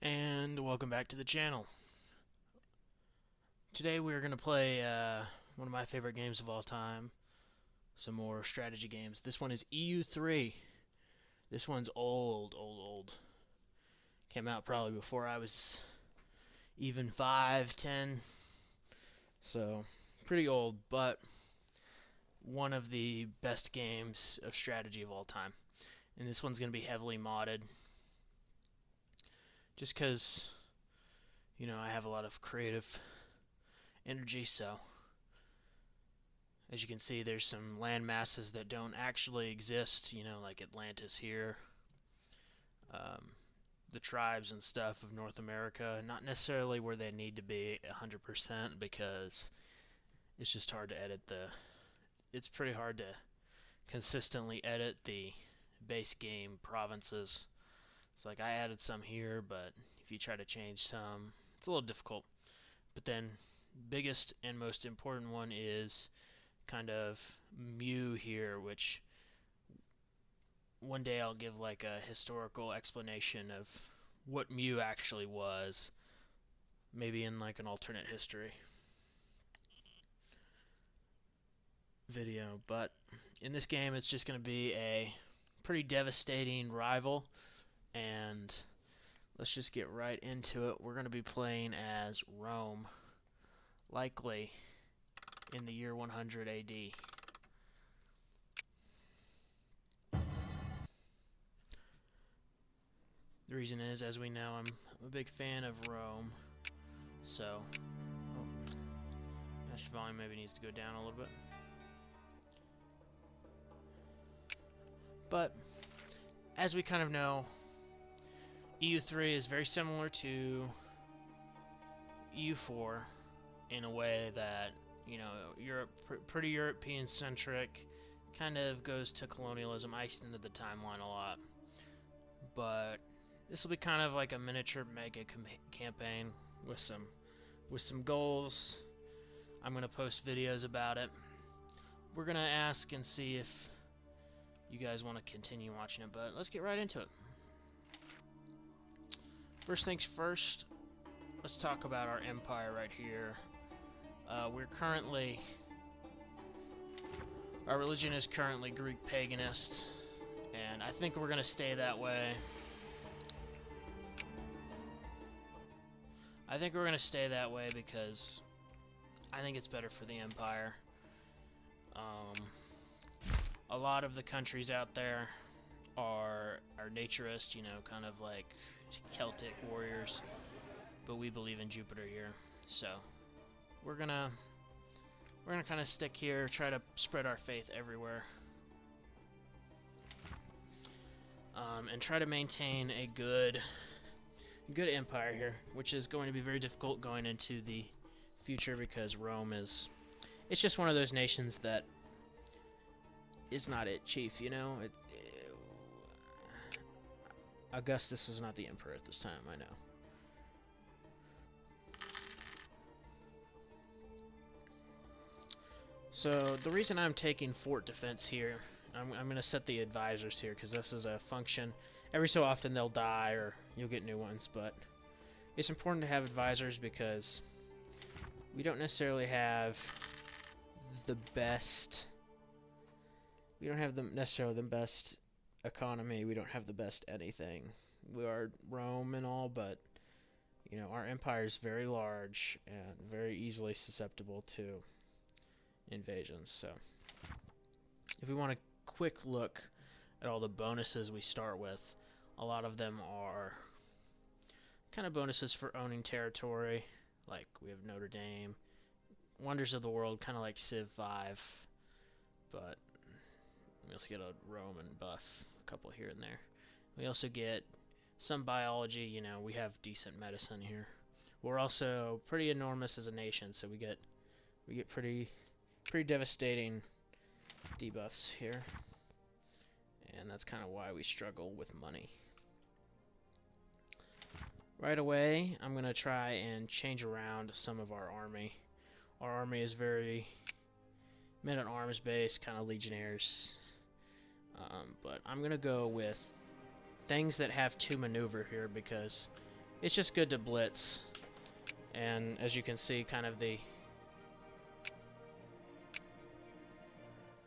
And welcome back to the channel. Today we're going to play one of my favorite games of all time. Some more strategy games. This one is EU3. This one's old. Came out probably before I was even 5, 10. So, pretty old, but one of the best games of strategy of all time. And this one's going to be heavily modded. Just because, I have a lot of creative energy, so as you can see, there's some land masses that don't actually exist, like Atlantis here, the tribes and stuff of North America, not necessarily where they need to be 100% because it's just hard to edit it's pretty hard to consistently edit the base game provinces. It's like I added some here, but if you try to change some, it's a little difficult. But then biggest and most important one is kind of mu here, which one day I'll give like a historical explanation of what mu actually was, maybe in like an alternate history video. But in this game it's just going to be a pretty devastating rival, and let's just get right into it. We're going to be playing as Rome, likely in the year 100 AD. The reason is, as we know, I'm a big fan of Rome, so match volume maybe needs to go down a little bit. But as we kind of know, EU3 is very similar to EU4 in a way that, Europe, pretty European-centric, kind of goes to colonialism. I extended the timeline a lot. But this will be kind of like a miniature mega campaign with some goals. I'm going to post videos about it. We're going to ask and see if you guys want to continue watching it, but let's get right into it. First things first, let's talk about our empire right here. Our religion is currently Greek paganist, and I think we're going to stay that way. I think we're going to stay that way because I think it's better for the empire. A lot of the countries out there are naturist, kind of like Celtic warriors, but we believe in Jupiter here, so we're gonna kind of stick here, try to spread our faith everywhere, and try to maintain a good empire here, which is going to be very difficult going into the future because Rome it's just one of those nations that is not it, chief. Augustus was not the emperor at this time, I know. So the reason I'm taking fort defense here, I'm going to set the advisors here because this is a function. Every so often they'll die or you'll get new ones, but it's important to have advisors because we don't necessarily have the best. We don't have necessarily the best economy. We don't have the best anything. We are Rome and all, but our empire is very large and very easily susceptible to invasions. So if we want a quick look at all the bonuses we start with, a lot of them are kind of bonuses for owning territory. Like we have Notre Dame, Wonders of the World, kind of like Civ 5, but we also get a Roman buff, a couple here and there. We also get some biology. We have decent medicine here. We're also pretty enormous as a nation, so we get pretty devastating debuffs here, and that's kind of why we struggle with money. Right away, I'm going to try and change around some of our army. Our army is very men-at-arms based, kind of legionnaires, but I'm going to go with things that have 2 maneuver here because it's just good to blitz. And as you can see, kind of the...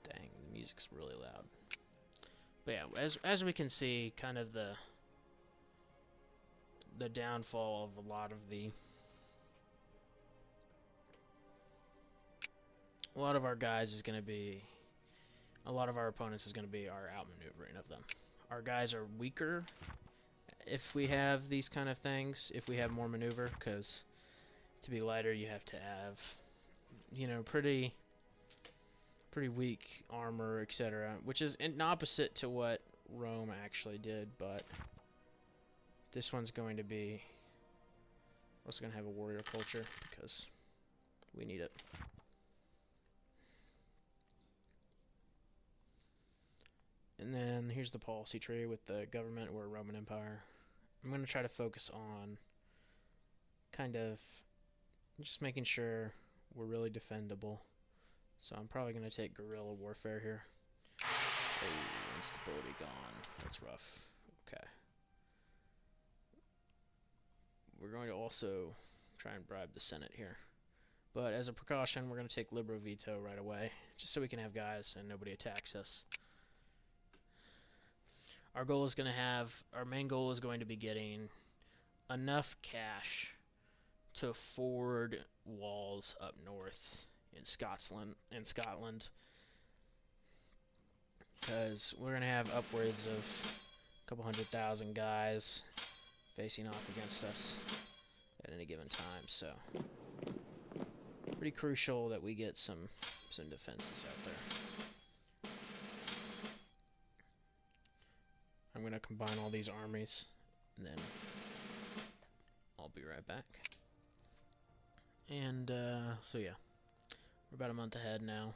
Dang, the music's really loud. But yeah, as we can see, kind of the downfall of a lot of our guys is going to be, a lot of our opponents is going to be our outmaneuvering of them. Our guys are weaker if we have these kind of things, if we have more maneuver, because to be lighter you have to have, you know, pretty weak armor, etc., which is an opposite to what Rome actually did, but this one's going to be, also going to have a warrior culture because we need it. And then here's the policy tree with the government. We're a Roman Empire. I'm going to try to focus on kind of just making sure we're really defendable. So I'm probably going to take guerrilla warfare here. Oh, instability gone. That's rough. Okay. We're going to also try and bribe the Senate here. But as a precaution, we're going to take Libero Veto right away, just so we can have guys and nobody attacks us. Our main goal is going to be getting enough cash to afford walls up north in Scotland, because we're going to have upwards of a couple 100,000 guys facing off against us at any given time, so pretty crucial that we get some defenses out there. I'm going to combine all these armies, and then I'll be right back. And, so yeah, we're about a month ahead now.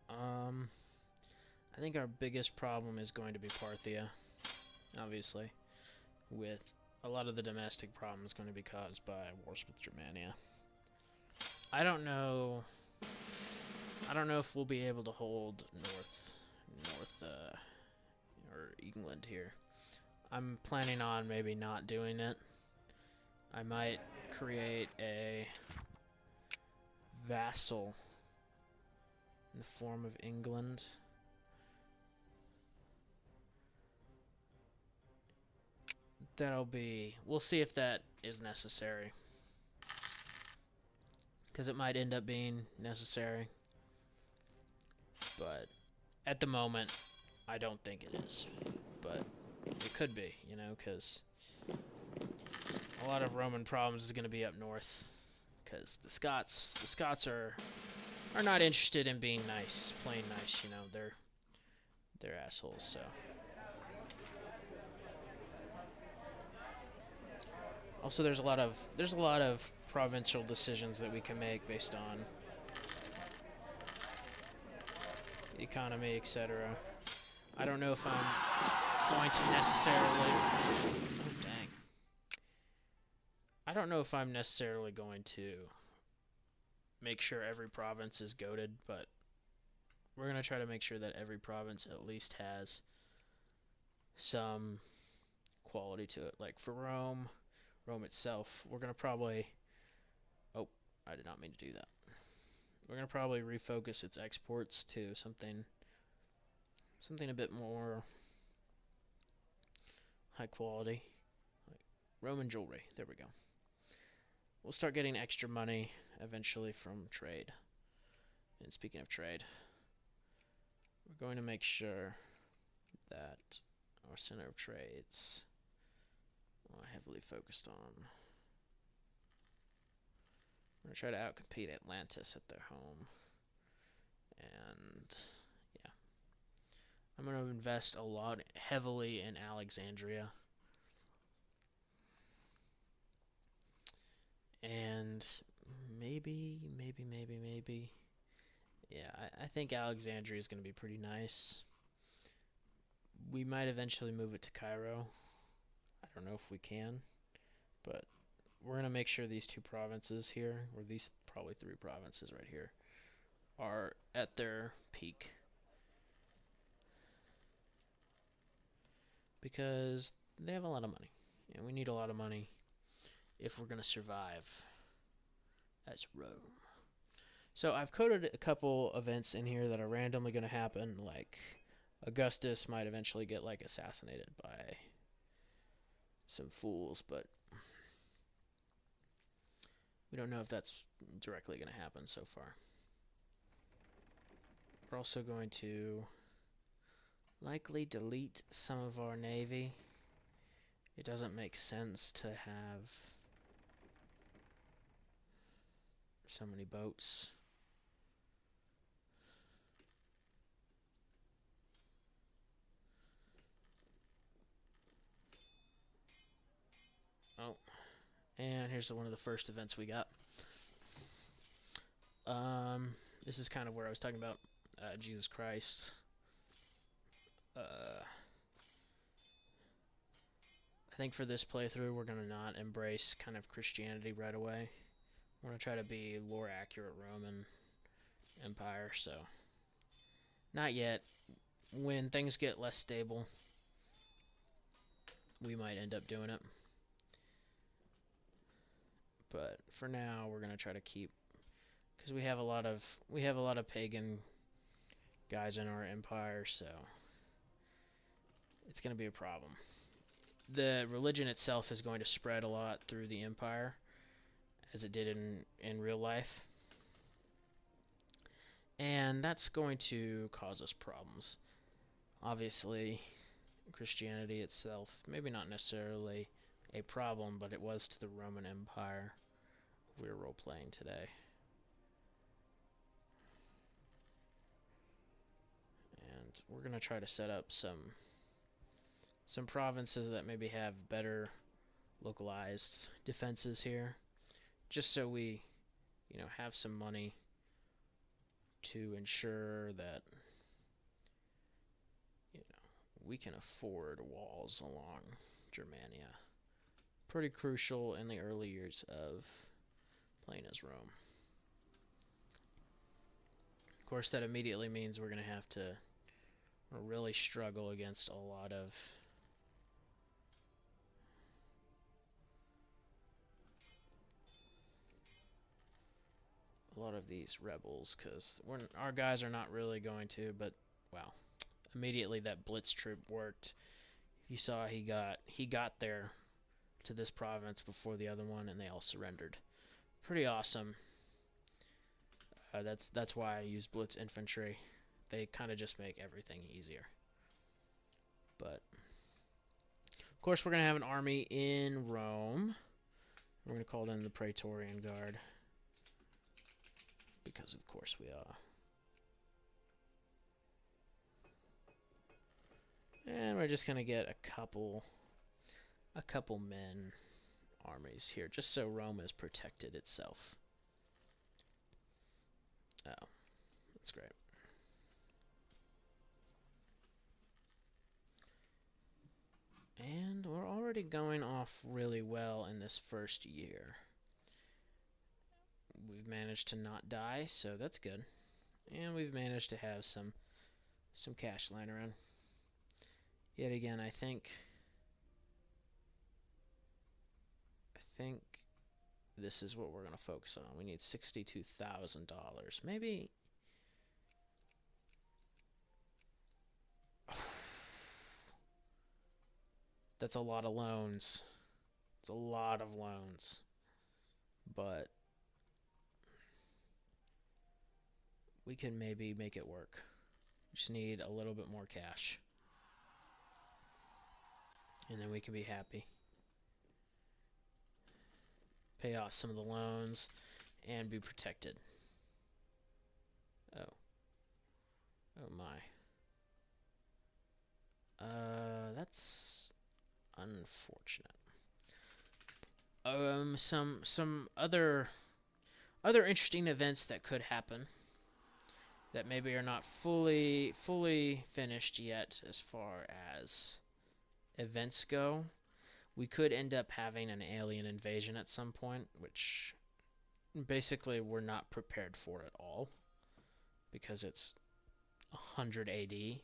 I think our biggest problem is going to be Parthia, obviously, with a lot of the domestic problems going to be caused by wars with Germania. I don't know if we'll be able to hold North or England here. I'm planning on maybe not doing it. I might create a vassal in the form of England. We'll see if that is necessary, because it might end up being necessary, but at the moment I don't think it is, but it could be, you know, because a lot of Roman problems is going to be up north, because the Scots are not interested in being nice, playing nice, you know, they're assholes, so. Also, there's a lot of provincial decisions that we can make based on economy, etc. I don't know if I'm going to necessarily... Oh, dang. I don't know if I'm necessarily going to make sure every province is goated, but we're going to try to make sure that every province at least has some quality to it. Like for Rome itself, we're going to probably... Oh, I did not mean to do that. We're going to probably refocus its exports to something a bit more high quality. Like Roman jewelry. There we go. We'll start getting extra money eventually from trade. And speaking of trade, we're going to make sure that our center of trades heavily focused on. We're going to try to outcompete Atlantis at their home. And yeah. I'm going to invest a lot heavily in Alexandria. And maybe. Yeah, I think Alexandria is going to be pretty nice. We might eventually move it to Cairo. I don't know if we can, but we're going to make sure these two provinces here, or these probably three provinces right here, are at their peak. Because they have a lot of money. And we need a lot of money if we're going to survive as Rome. So I've coded a couple events in here that are randomly going to happen, like Augustus might eventually get like assassinated by some fools, but we don't know if that's directly going to happen so far. We're also going to likely delete some of our navy. It doesn't make sense to have so many boats. Oh, and here's one of the first events we got. This is kind of where I was talking about Jesus Christ. I think for this playthrough, we're going to not embrace kind of Christianity right away. We're going to try to be lore accurate Roman Empire, so not yet. When things get less stable, we might end up doing it. But for now, we're going to try to keep, because we have a lot of pagan guys in our empire, so it's going to be a problem. The religion itself is going to spread a lot through the empire, as it did in real life. And that's going to cause us problems. Obviously, Christianity itself, maybe not necessarily a problem, but it was to the Roman Empire we're role-playing today. And we're going to try to set up some provinces that maybe have better localized defenses here, just so we, have some money to ensure that, we can afford walls along Germania. Pretty crucial in the early years of playing as Rome. Of course, that immediately means we're going to have to really struggle against a lot of these rebels, because our guys are not really going to, but wow, immediately that blitz troop worked. You saw he got there to this province before the other one, and they all surrendered. Pretty awesome. That's why I use blitz infantry. They kind of just make everything easier. But of course, we're gonna have an army in Rome. We're gonna call them the Praetorian Guard, because of course we are. And we're just gonna get a couple men armies here, just so Rome has protected itself. Oh, that's great. And we're already going off really well in this first year. We've managed to not die, so that's good. And we've managed to have some cash lying around. Yet again, I think this is what we're going to focus on. We need $62,000. Maybe. That's a lot of loans. It's a lot of loans. But we can maybe make it work. Just need a little bit more cash. And then we can be happy. Pay off some of the loans and be protected. Oh. Oh my. That's unfortunate. Some other interesting events that could happen that maybe are not fully finished yet as far as events go. We could end up having an alien invasion at some point, which basically we're not prepared for at all, because it's 100 AD.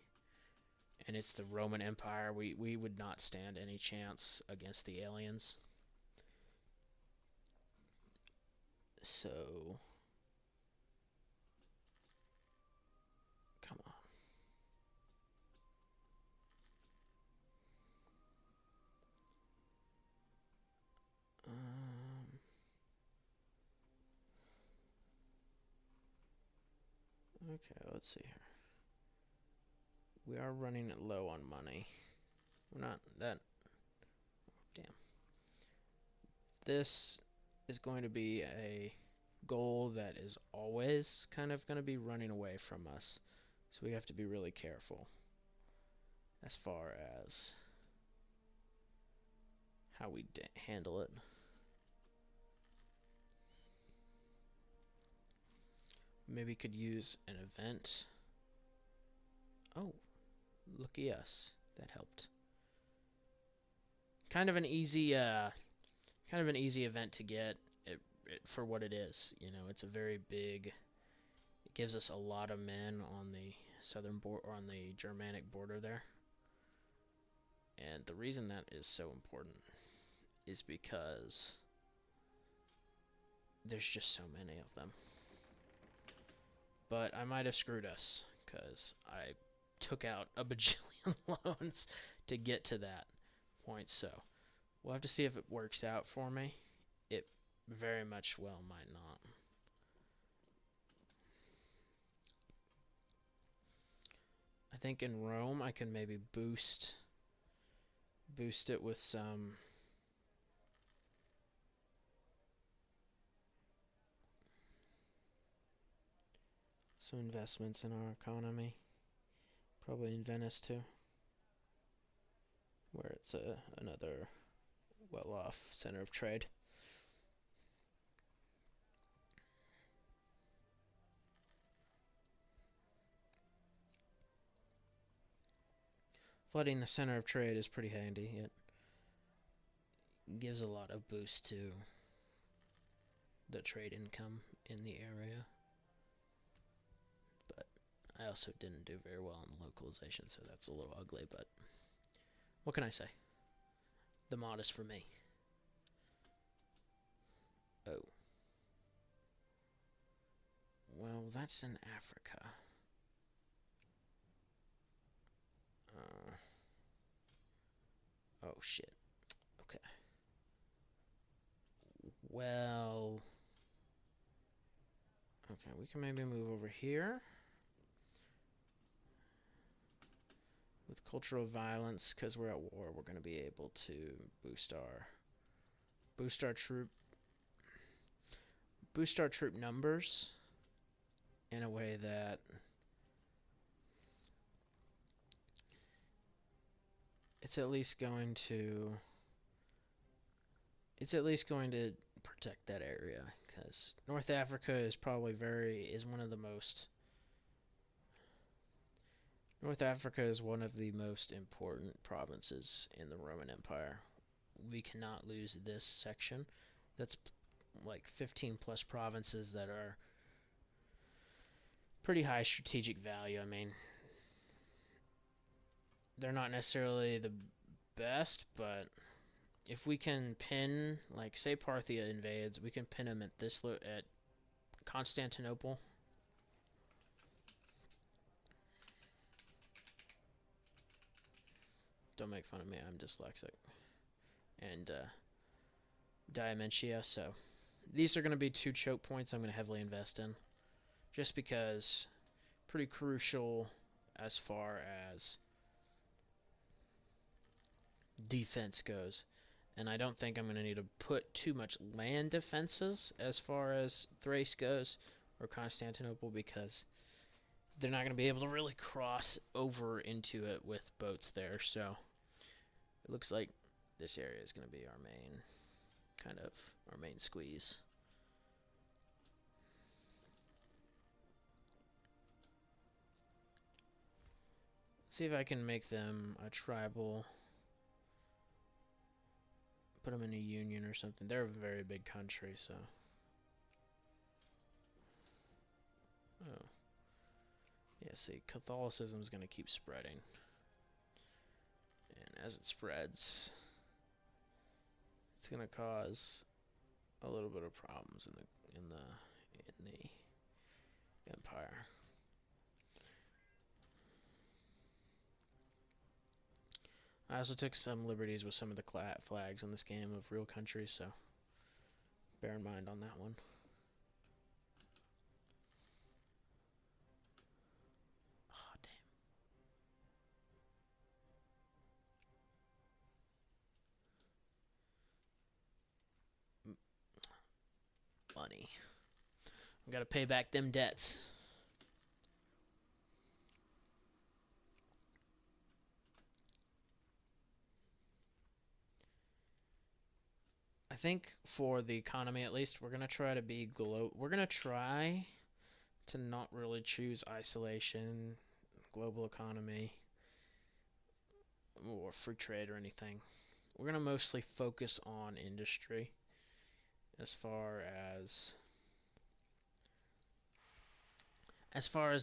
and it's the Roman Empire, we would not stand any chance against the aliens. So, come on. Okay, let's see here. We are running it low on money. We're not that. Damn. This is going to be a goal that is always kind of going to be running away from us. So we have to be really careful as far as how we handle it. Maybe could use an event. Oh, looky us. That helped. Kind of an easy event to get for what it is. You know, it's a very big. It gives us a lot of men on the southern border, on the Germanic border there. And the reason that is so important is because there's just so many of them. But I might have screwed us because I took out a bajillion loans to get to that point. So we'll have to see if it works out for me. It very much well might not. I think in Rome I can maybe boost it with some investments in our economy. Probably in Venice too, where it's another well-off center of trade. Flooding the center of trade is pretty handy. It gives a lot of boost to the trade income in the area. But I also didn't do very well in localization, so that's a little ugly, but what can I say? The mod is for me. Oh. Well, that's in Africa. Oh, shit. Okay. Well... Okay, we can maybe move over here. With cultural violence, because we're at war, we're going to be able to boost our troop numbers in a way that it's at least going to protect that area, because North Africa is probably one of the most North Africa is one of the most important provinces in the Roman Empire. We cannot lose this section. That's like 15 plus provinces that are pretty high strategic value. I mean, they're not necessarily the best, but if we can pin, like, say Parthia invades, we can pin them at at Constantinople. Don't make fun of me, I'm dyslexic. And Diamentia, so these are going to be 2 choke points I'm going to heavily invest in. Just because pretty crucial as far as defense goes. And I don't think I'm going to need to put too much land defenses as far as Thrace goes or Constantinople, because they're not going to be able to really cross over into it with boats there. So it looks like this area is going to be our main squeeze. See if I can make them a tribal. Put them in a union or something. They're a very big country, so. Oh. Yeah, see, Catholicism is going to keep spreading. as it spreads, it's gonna cause a little bit of problems in the empire. I also took some liberties with some of the flags in this game of real countries, so bear in mind on that one. Oh, damn. Money. I gotta pay back them debts. I think for the economy, at least, we're gonna try to be we're gonna try to not really choose isolation, global economy, or free trade or anything. We're gonna mostly focus on industry as far as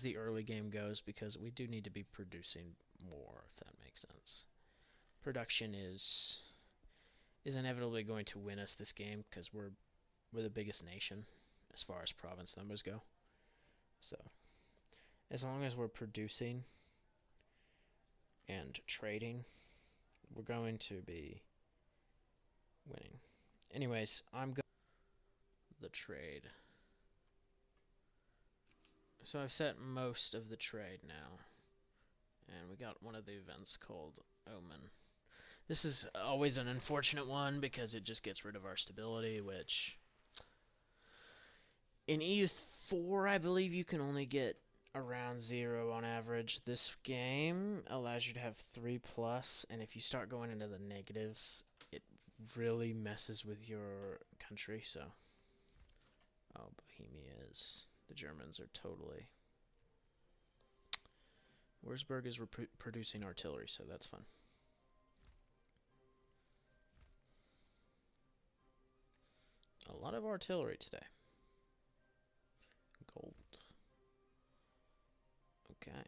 the early game goes, because we do need to be producing more, if that makes sense. Production is inevitably going to win us this game because we're the biggest nation as far as province numbers go. So as long as we're producing and trading, we're going to be winning. Anyways, I'm going the trade. So I've set most of the trade now. And we got one of the events called Omen. This is always an unfortunate one because it just gets rid of our stability, which in EU4 I believe you can only get around 0 on average. This game allows you to have 3+, and if you start going into the negatives, it really messes with your country. So, oh, Bohemia is, the Germans are totally. Wurzburg is producing artillery, so that's fun. A lot of artillery today. Gold. Okay.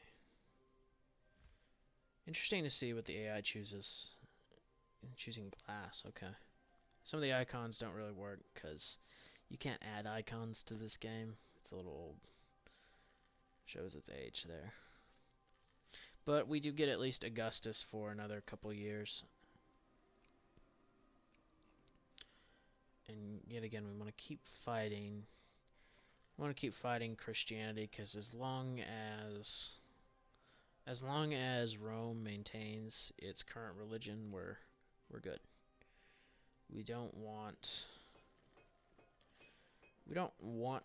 Interesting to see what the AI chooses. Choosing glass, okay. Some of the icons don't really work because you can't add icons to this game. It's a little old. Shows its age there. But we do get at least Augustus for another couple years. And yet again, we want to keep fighting. We want to keep fighting Christianity because as long as Rome maintains its current religion, we're good. We don't want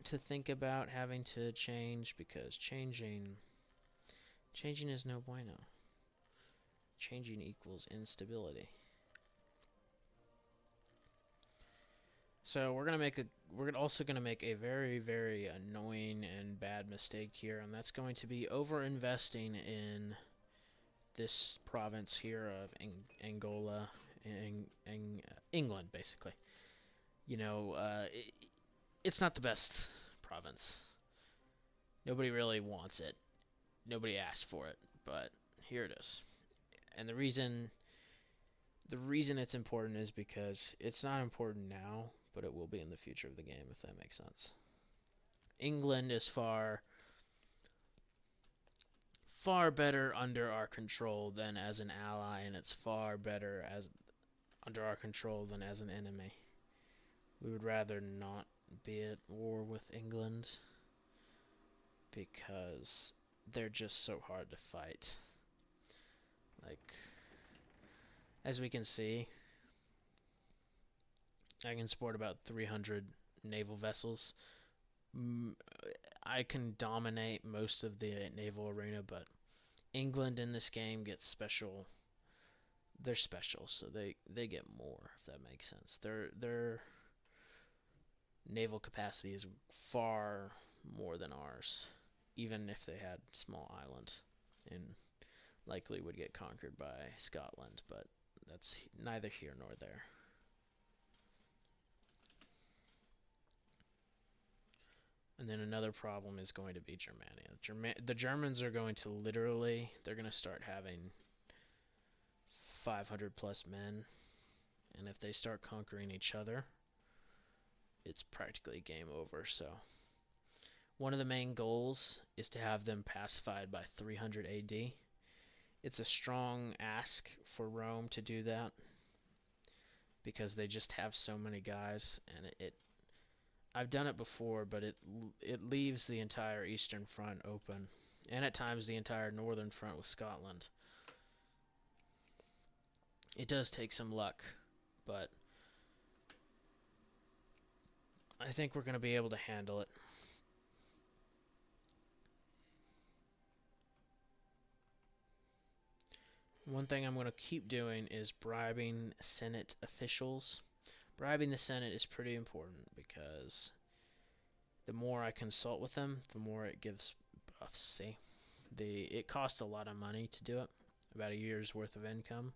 to think about having to change because changing is no bueno. Changing equals instability. So we're also gonna make a very, very annoying and bad mistake here, and that's going to be over investing in this province here of Angola, England, basically. You know, it's not the best province. Nobody really wants it. Nobody asked for it, but here it is. And the reason it's important is because it's not important now, but it will be in the future of the game, if that makes sense. England is far better under our control than as an ally, and it's far better as under our control than as an enemy. We would rather not be at war with England because they're just so hard to fight. Like, as we can see, I can support about 300 naval vessels. I can dominate most of the naval arena, but England in this game gets special. They're special, so they get more, if that makes sense. Their naval capacity is far more than ours, even if they had small island, and likely would get conquered by Scotland, but that's neither here nor there. And then another problem is going to be Germania. The Germans are going to they're going to start having 500 plus men, and if they start conquering each other, it's practically game over. So one of the main goals is to have them pacified by 300 AD. It's a strong ask for Rome to do that because they just have so many guys, and I've done it before, but it leaves the entire eastern front open, and at times the entire northern front with Scotland. It does take some luck, but I think we're going to be able to handle it. One thing I'm going to keep doing is bribing Senate officials. Bribing the Senate is pretty important because the more I consult with them, the more it gives buffs. See, it costs a lot of money to do it, about a year's worth of income,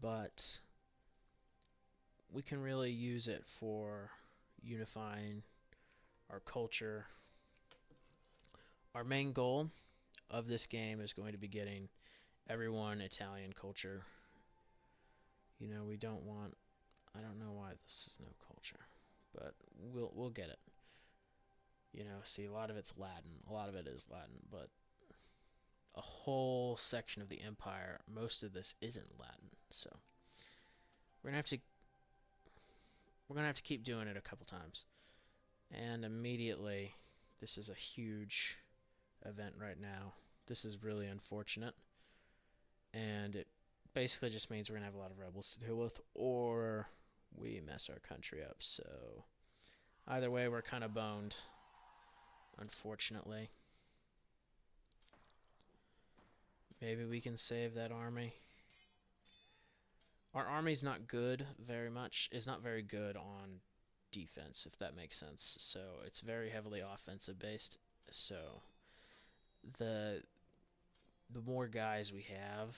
but we can really use it for unifying our culture. Our main goal of this game is going to be getting everyone Italian culture. You know, we don't want, I don't know why this is no culture, but we'll get it. You know, see, a lot of it's Latin. A lot of it is Latin, but a whole section of the empire, most of this isn't Latin. So we're gonna have to keep doing it a couple times. And immediately, this is a huge event right now. This is really unfortunate, and it basically just means we're gonna have a lot of rebels to deal with, or we mess our country up. So either way, we're kind of boned, unfortunately. Maybe we can save that army. Our army's not good very much. It's not very good on defense, if that makes sense. So it's very heavily offensive based. So the more guys we have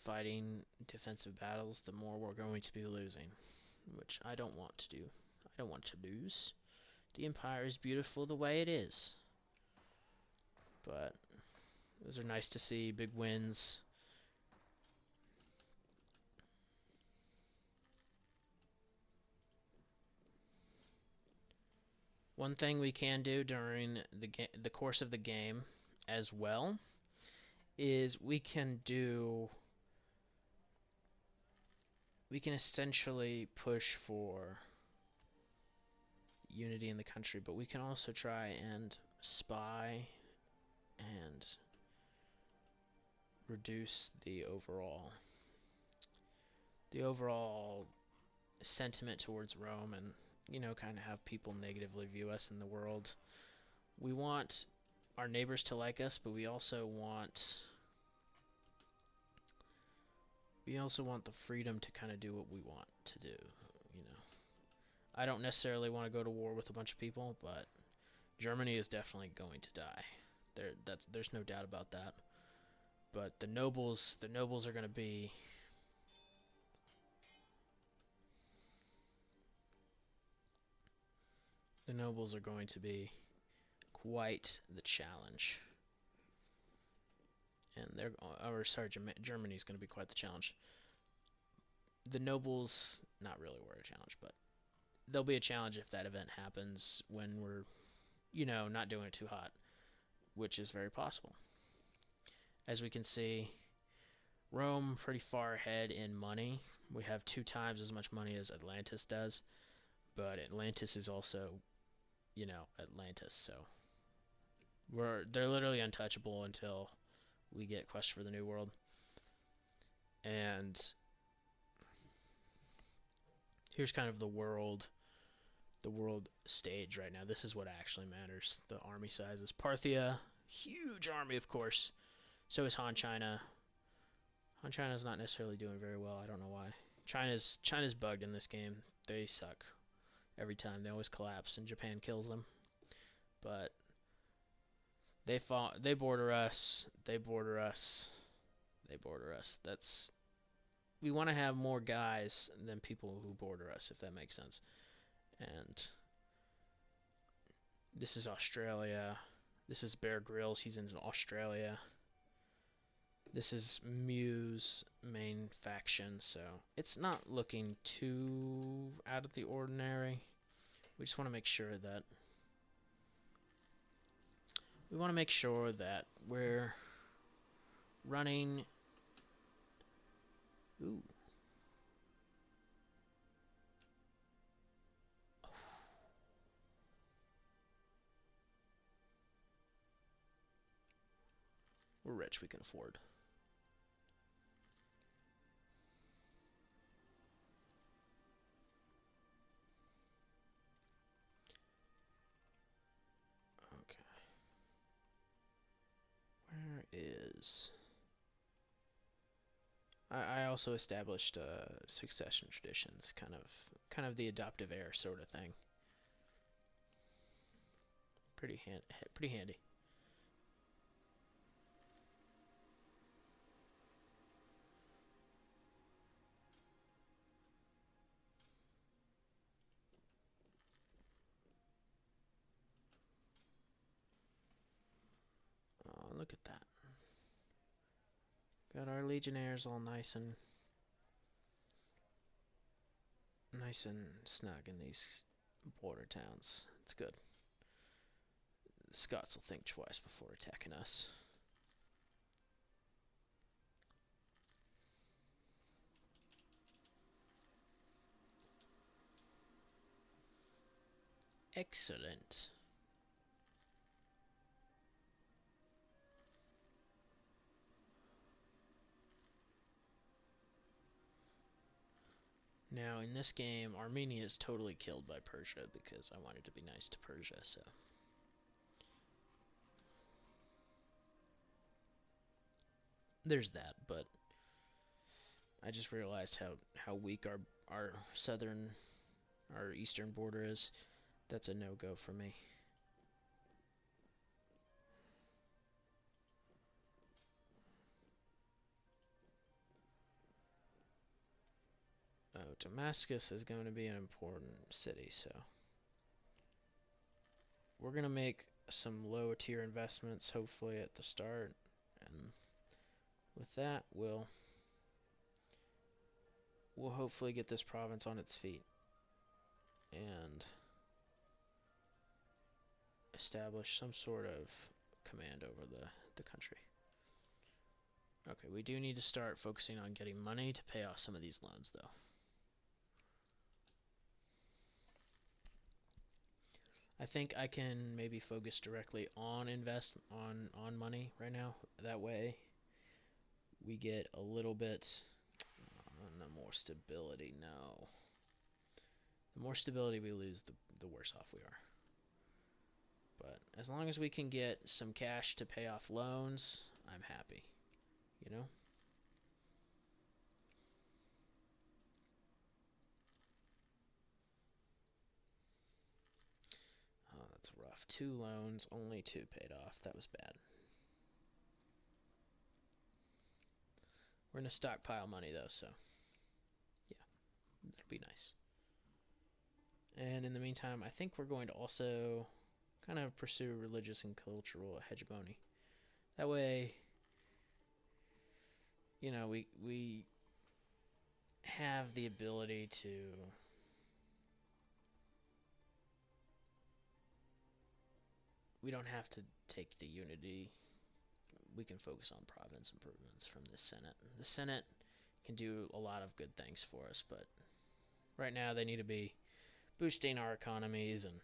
fighting defensive battles, the more we're going to be losing, which I don't want to do. I don't want to lose. The Empire is beautiful the way it is. But those are nice to see, big wins. One thing we can do during the course of the game as well is we can essentially push for unity in the country, but we can also try and spy and reduce the overall sentiment towards Rome, and kind of have people negatively view us in the world. We want our neighbors to like us, but we also want the freedom to kind of do what we want to do. I don't necessarily want to go to war with a bunch of people, but Germany is definitely going to die. There's no doubt about that. But the nobles are going to be quite the challenge. And Germany's going to be quite the challenge. The nobles, not really were a challenge, but there'll be a challenge if that event happens when we're, not doing it too hot, which is very possible. As we can see, Rome pretty far ahead in money. We have 2 times as much money as Atlantis does, but Atlantis is also, Atlantis, so they're literally untouchable until we get Quest for the New World. And here's kind of the world stage right now. This is what actually matters. The army sizes. Parthia, huge army, of course. So is Han China. Han China's not necessarily doing very well. I don't know why. China's bugged in this game. They suck every time. They always collapse, and Japan kills them. But they border us. They border us. We want to have more guys than people who border us, if that makes sense. And this is Australia. This is Bear Grylls. He's in Australia. This is Mew's main faction, so it's not looking too out of the ordinary. We just want to make sure that we're running. Ooh. We're rich, we can afford. Okay. Where is... I also established succession traditions, kind of the adoptive heir sort of thing. Pretty handy. Oh, look at that. Got our legionnaires all nice and snug in these border towns. It's good. The Scots will think twice before attacking us. Excellent. Now, in this game, Armenia is totally killed by Persia because I wanted to be nice to Persia, so... There's that, but... I just realized how weak our eastern border is. That's a no-go for me. Oh, Damascus is going to be an important city, so... We're going to make some low tier investments, hopefully, at the start. And with that, we'll hopefully get this province on its feet. And establish some sort of command over the country. Okay, we do need to start focusing on getting money to pay off some of these loans, though. I think I can maybe focus directly on on money right now. That way, we get a little bit more stability. No, the more stability we lose, the worse off we are. But as long as we can get some cash to pay off loans, I'm happy. You know? Oh, that's rough. 2 loans, only 2 paid off. That was bad. We're going to stockpile money, though, so... Yeah, that'll be nice. And in the meantime, I think we're going to also kind of pursue religious and cultural hegemony. That way, you know, we have the ability to we don't have to take the unity. We can focus on province improvements from the Senate. The Senate can do a lot of good things for us, but right now they need to be boosting our economies and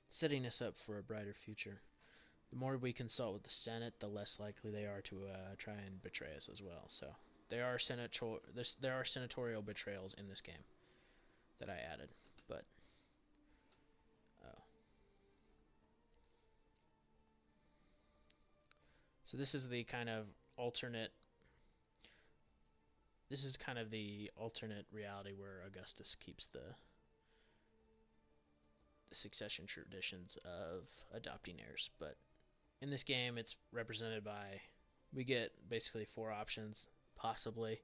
setting us up for a brighter future. The more we consult with the Senate, the less likely they are to try and betray us as well. So there are senatorial betrayals in this game that I added, but so this is the kind of alternate. This is kind of the alternate reality where Augustus keeps the succession traditions of adopting heirs, but in this game it's represented by, we get basically 4 options, possibly.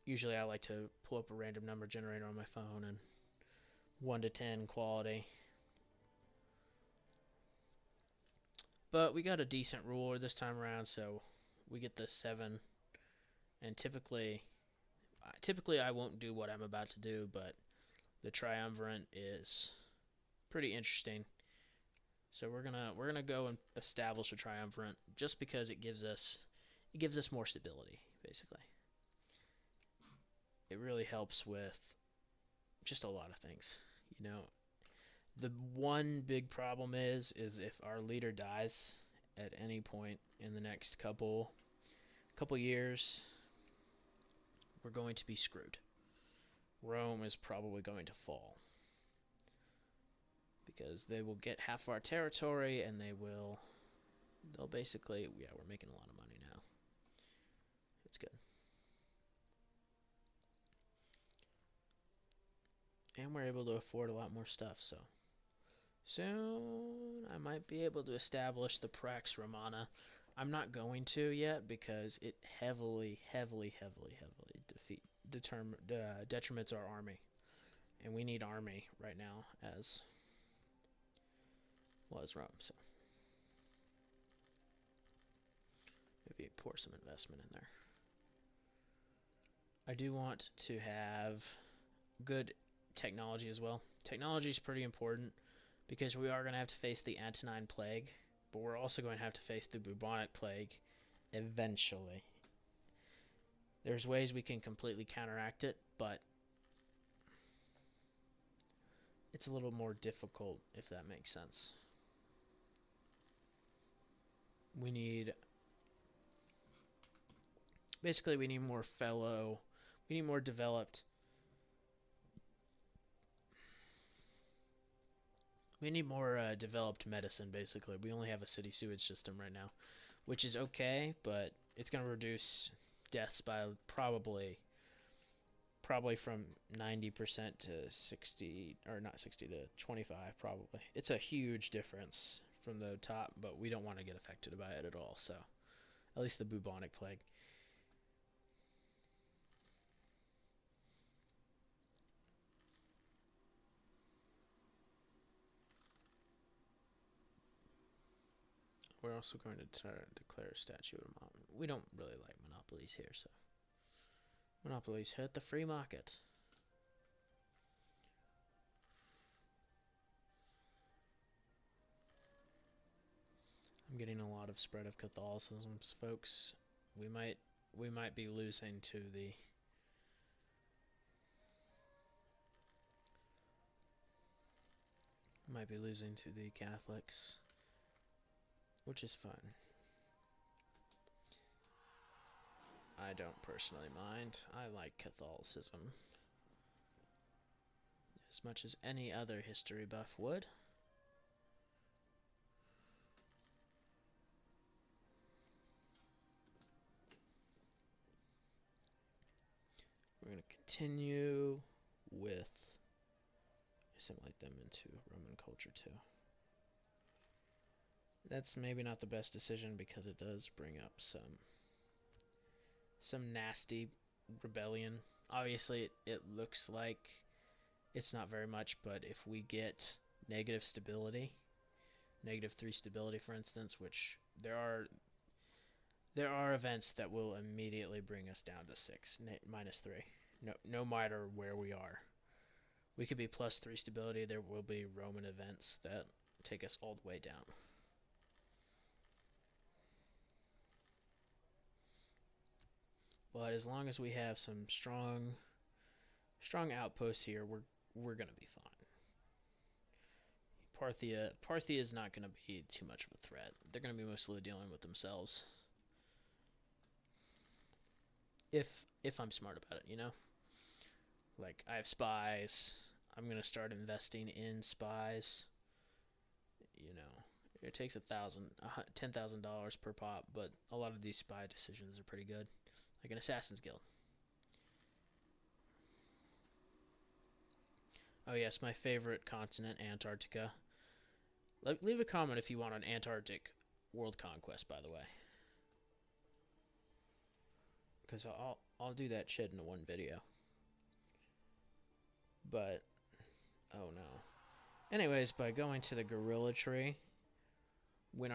Usually I like to pull up a random number generator on my phone and 1 to 10 quality. But we got a decent ruler this time around, so we get the 7. And typically I won't do what I'm about to do, but the triumvirate is pretty interesting. So we're gonna go and establish a triumvirate just because it gives us more stability, basically. It really helps with just a lot of things. You know, the one big problem is if our leader dies at any point in the next couple years, we're going to be screwed. Rome is probably going to fall because they will get half our territory and they'll basically, yeah, we're making a lot of money now. It's good. And we're able to afford a lot more stuff, so soon I might be able to establish the Prax Romana. I'm not going to yet because it heavily detriments our army. And we need army right now as well as Rome, so maybe pour some investment in there. I do want to have good technology as well. Technology is pretty important because we are going to have to face the Antonine Plague, but we're also going to have to face the bubonic plague eventually. There's ways we can completely counteract it, but it's a little more difficult, if that makes sense. We need more developed. We need more developed medicine, basically. We only have a city sewage system right now, which is okay, but it's going to reduce deaths by probably from 90% to 60, or not 60 to 25, probably. It's a huge difference from the top, but we don't want to get affected by it at all, so at least the bubonic plague. We're also going to declare a statute of monopoly. We don't really like monopolies here, so monopolies hurt the free market. I'm getting a lot of spread of Catholicism, folks. We might be losing to the Catholics, which is fun. I don't personally mind. I like Catholicism as much as any other history buff would. We're going to continue with assimilate them into Roman culture too. That's maybe not the best decision because it does bring up some nasty rebellion. Obviously, it looks like it's not very much, but if we get negative stability, -3 stability, for instance, which there are events that will immediately bring us down to 6, -3. No matter where we are. We could be +3 stability. There will be Roman events that take us all the way down. But as long as we have some strong outposts here, we're gonna be fine. Parthia is not gonna be too much of a threat. They're gonna be mostly dealing with themselves. If I'm smart about it, you know? Like, I have spies. I'm gonna start investing in spies. You know, it takes $10,000 per pop, but a lot of these spy decisions are pretty good. Like an Assassin's Guild. Oh yes, my favorite continent, Antarctica. Leave a comment if you want an Antarctic world conquest, by the way. Because I'll do that shit in one video. But, oh no. Anyways, by going to the Guerilla tree, when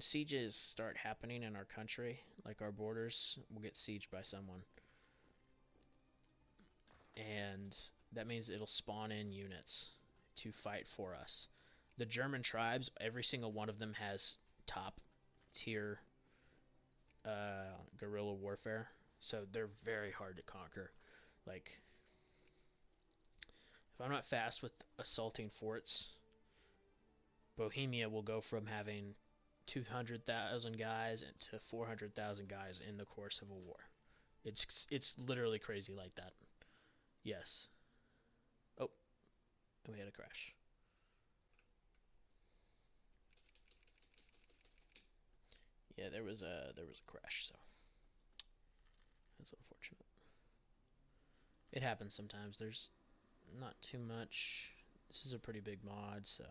sieges start happening in our country, like our borders, we'll get sieged by someone, and that means it'll spawn in units to fight for us. The German tribes, every single one of them has top tier guerrilla warfare, so they're very hard to conquer. Like, if I'm not fast with assaulting forts, Bohemia will go from having 200,000 guys to 400,000 guys in the course of a war. It's literally crazy like that. Yes. Oh, we had a crash. Yeah, there was a crash, so that's unfortunate. It happens sometimes. There's not too much. This is a pretty big mod, so.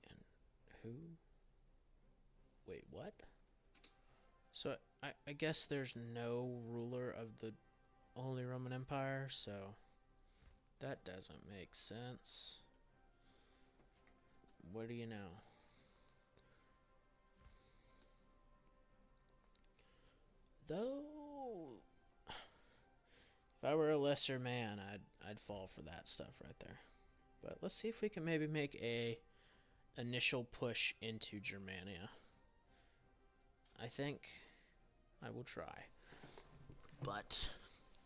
And who? Wait, what? So I guess there's no ruler of the Holy Roman Empire, so that doesn't make sense. What do you know? Though, if I were a lesser man, I'd fall for that stuff right there. But let's see if we can maybe make a initial push into Germania. I think I will try, but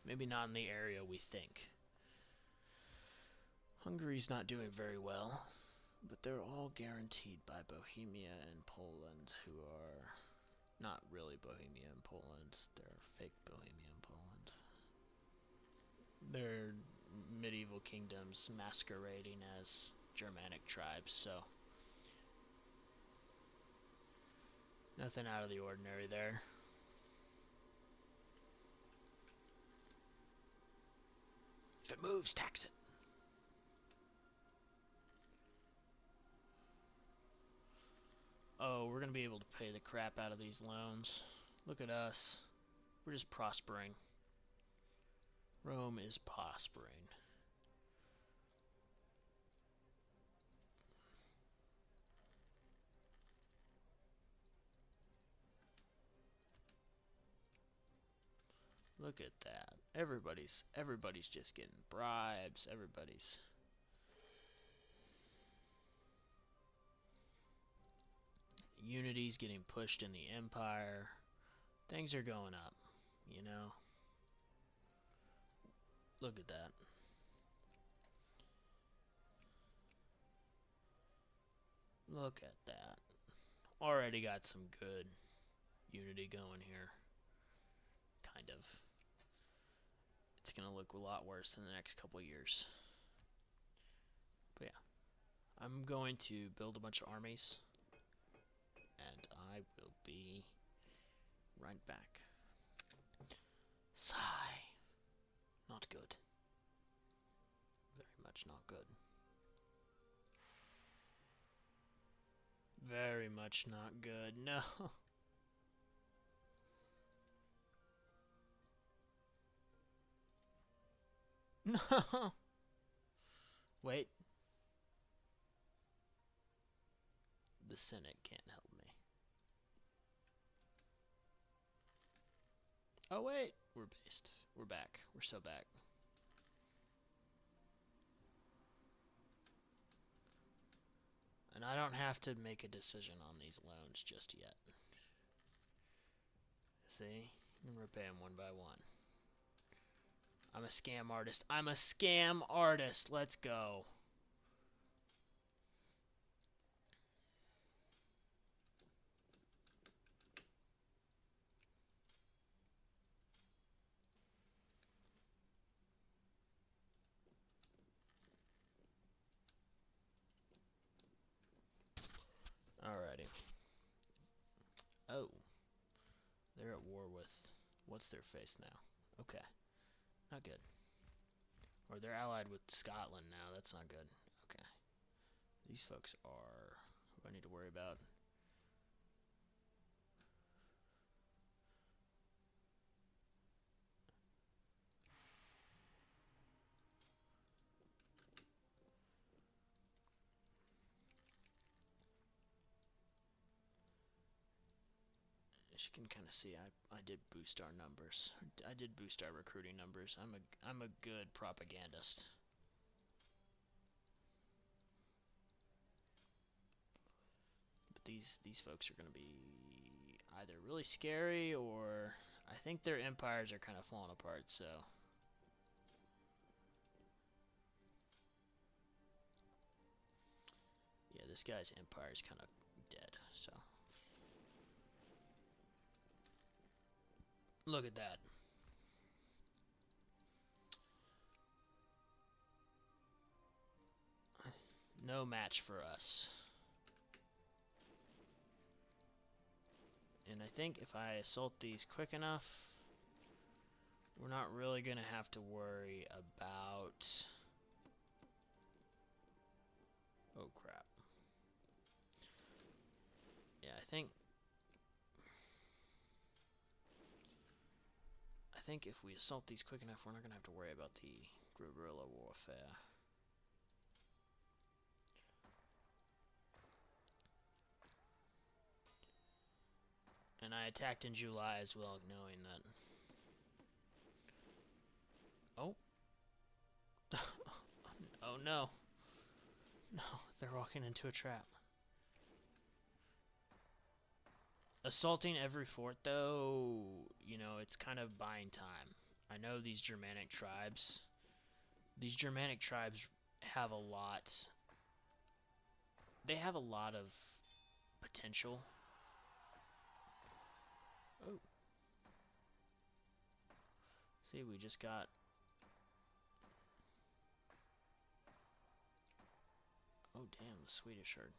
maybe not in the area we think. Hungary's not doing very well, but they're all guaranteed by Bohemia and Poland, who are not really Bohemia and Poland. They're fake Bohemia and Poland. They're medieval kingdoms masquerading as Germanic tribes, so nothing out of the ordinary there. If it moves, tax it. Oh, we're going to be able to pay the crap out of these loans. Look at us. We're just prospering. Rome is prospering. Look at that. Everybody's just getting bribes. Everybody's. Unity's getting pushed in the empire. Things are going up, you know. Look at that. Look at that. Already got some good unity going here. Kind of. It's going to look a lot worse in the next couple years. But yeah. I'm going to build a bunch of armies. And I will be right back. Sigh. Not good. Very much not good. Very much not good. No. No. Wait. The Senate can't help me. Oh wait, we're based. We're back. We're so back. And I don't have to make a decision on these loans just yet. See? I'm repay them one by one. I'm a scam artist. I'm a scam artist. Let's go. Alrighty. Oh. They're at war with... What's their face now? Okay. Not good. Or they're allied with Scotland now. That's not good. Okay. These folks are... Who I need to worry about? As you can kind of see, I did boost our numbers. I did boost our recruiting numbers. I'm a good propagandist. But these folks are going to be either really scary, or I think their empires are kind of falling apart, so yeah, this guy's empire is kind of dead, so look at that. No match for us. And I think if I assault these quick enough, we're not really going to have to worry about... Oh, crap. Yeah, I think if we assault these quick enough, we're not going to have to worry about the guerrilla warfare. And I attacked in July as well, knowing that... Oh. Oh, no. No, they're walking into a trap. Assaulting every fort, though, you know, it's kind of buying time. I know these Germanic tribes have a lot... They have a lot of potential. Oh. See, we just got... Oh, damn, the Swedish are...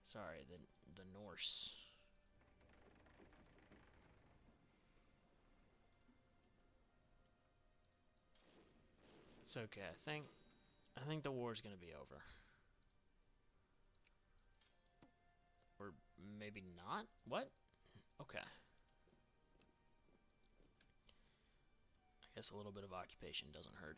Sorry, the Norse. It's okay, I think the war's gonna be over. Or maybe not? What? Okay. I guess a little bit of occupation doesn't hurt.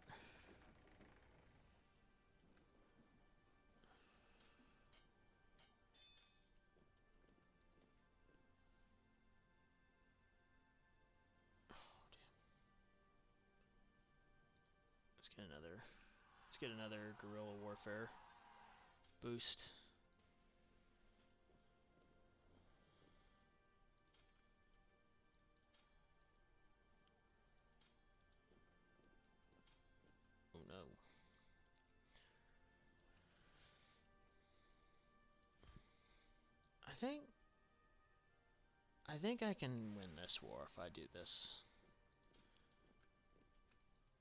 Let's get another guerrilla warfare boost. Oh no. I think I can win this war if I do this.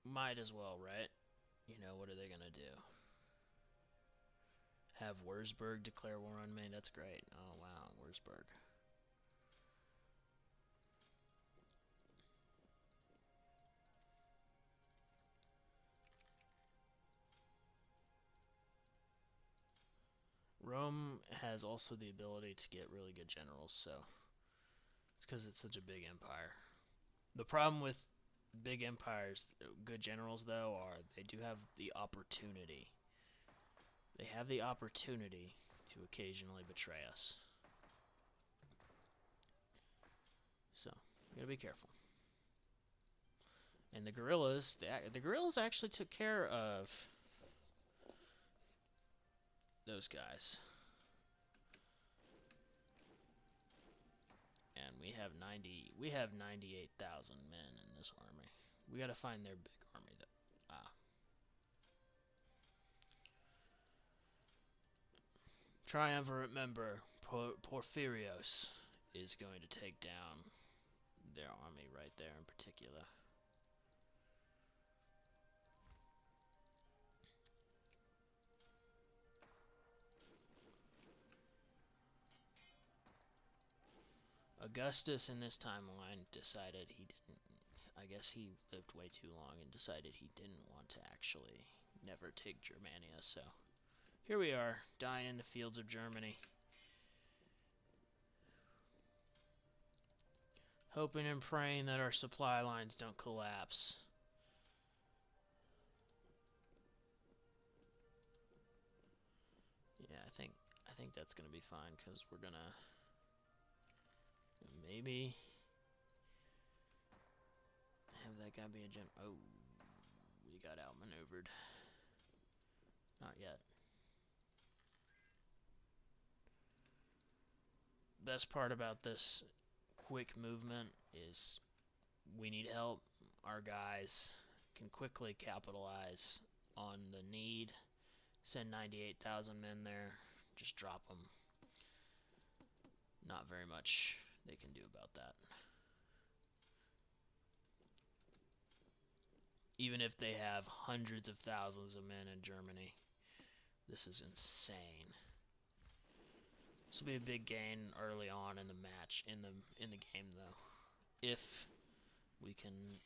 Might as well, right? You know, what are they gonna do? Have Würzburg declare war on me? That's great. Oh wow, Würzburg. Rome has also the ability to get really good generals, so it's because it's such a big empire. The problem with big empires, good generals though, are they do have the opportunity. They have the opportunity to occasionally betray us. So, you gotta be careful. And the guerrillas actually took care of those guys. And we have 98,000 men in this army. We gotta find their big army though. Triumvirate member Porphyrios is going to take down their army right there in particular. Augustus in this timeline decided he didn't... I guess he lived way too long and decided he didn't want to actually never take Germania, so... Here we are, dying in the fields of Germany. Hoping and praying that our supply lines don't collapse. Yeah, I think that's gonna be fine, because we're gonna... Maybe have that guy be a gen. Oh, we got outmaneuvered. Not yet. Best part about this quick movement is we need help. Our guys can quickly capitalize on the need. Send 98,000 men there. Just drop them. Not very much they can do about that. Even if they have hundreds of thousands of men in Germany. This is insane. This will be a big gain early on in the match, in the game though, if we can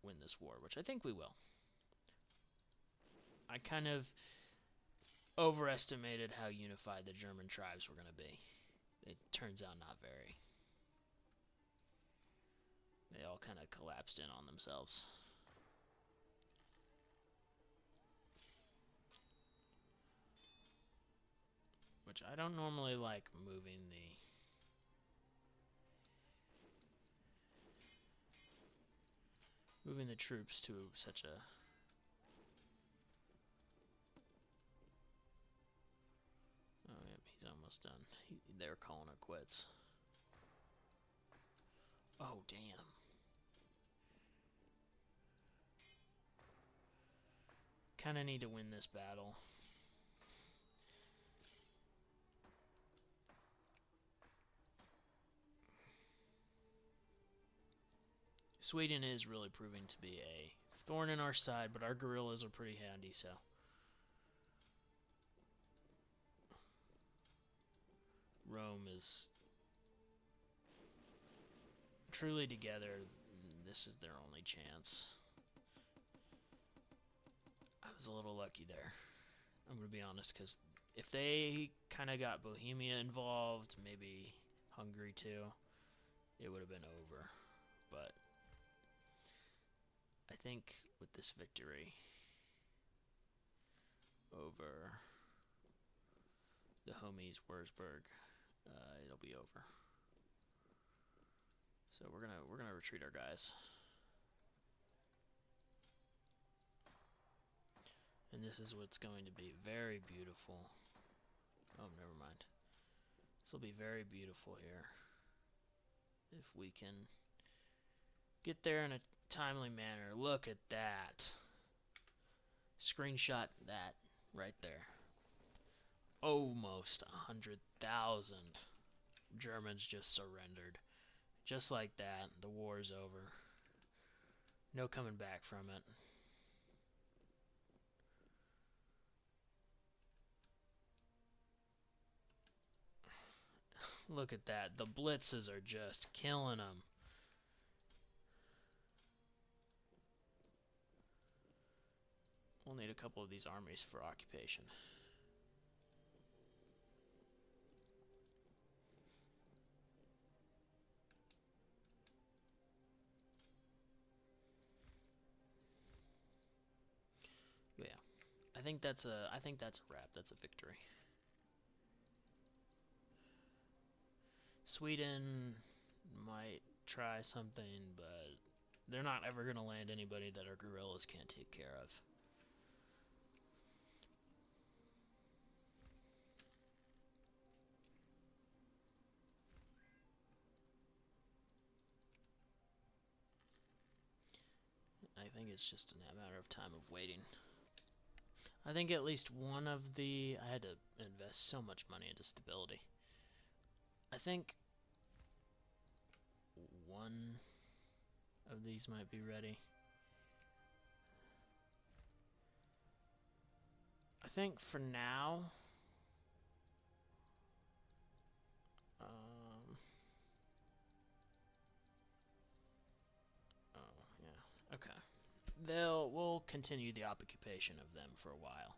win this war, which I think we will. I kind of overestimated how unified the German tribes were going to be. It turns out not very. They all kind of collapsed in on themselves. Which I don't normally like moving the troops to such a oh yeah, he's almost done. They're calling it quits. Oh damn. Kinda need to win this battle. Sweden is really proving to be a thorn in our side, but our guerrillas are pretty handy, so. Rome is truly together. This is their only chance. I was a little lucky there. I'm going to be honest, because if they kind of got Bohemia involved, maybe Hungary too, it would have been over. But I think with this victory over the homies Wurzburg, it'll be over. So we're gonna retreat our guys. And this is what's going to be very beautiful. Oh, never mind. This will be very beautiful here. If we can get there in a timely manner. Look at that. Screenshot that right there. Almost 100,000 Germans just surrendered. Just like that, the war's over. No coming back from it. Look at that. The blitzes are just killing them. We'll need a couple of these armies for occupation. But yeah, I think that's a wrap. That's a victory. Sweden might try something, but they're not ever going to land anybody that our guerrillas can't take care of. I think it's just a matter of time of waiting. I think at least one of the... I had to invest so much money into stability. I think one of these might be ready. I think for now... oh, yeah. Okay. We'll continue the occupation of them for a while.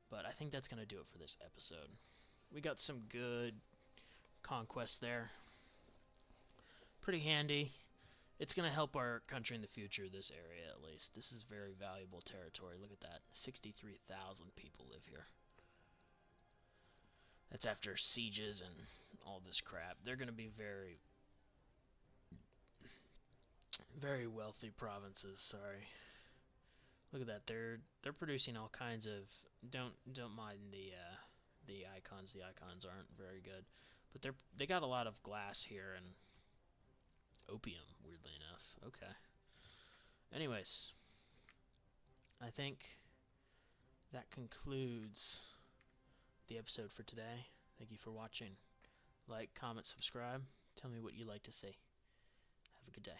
But I think that's going to do it for this episode. We got some good conquests there. Pretty handy. It's going to help our country in the future, this area at least. This is very valuable territory. Look at that. 63,000 people live here. That's after sieges and all this crap. They're going to be very Very wealthy provinces, sorry. Look at that. They're producing all kinds of don't mind the icons. The icons aren't very good. But they got a lot of glass here and opium, weirdly enough. Okay. Anyways, I think that concludes the episode for today. Thank you for watching. Like, comment, subscribe. Tell me what you'd like to see. Have a good day.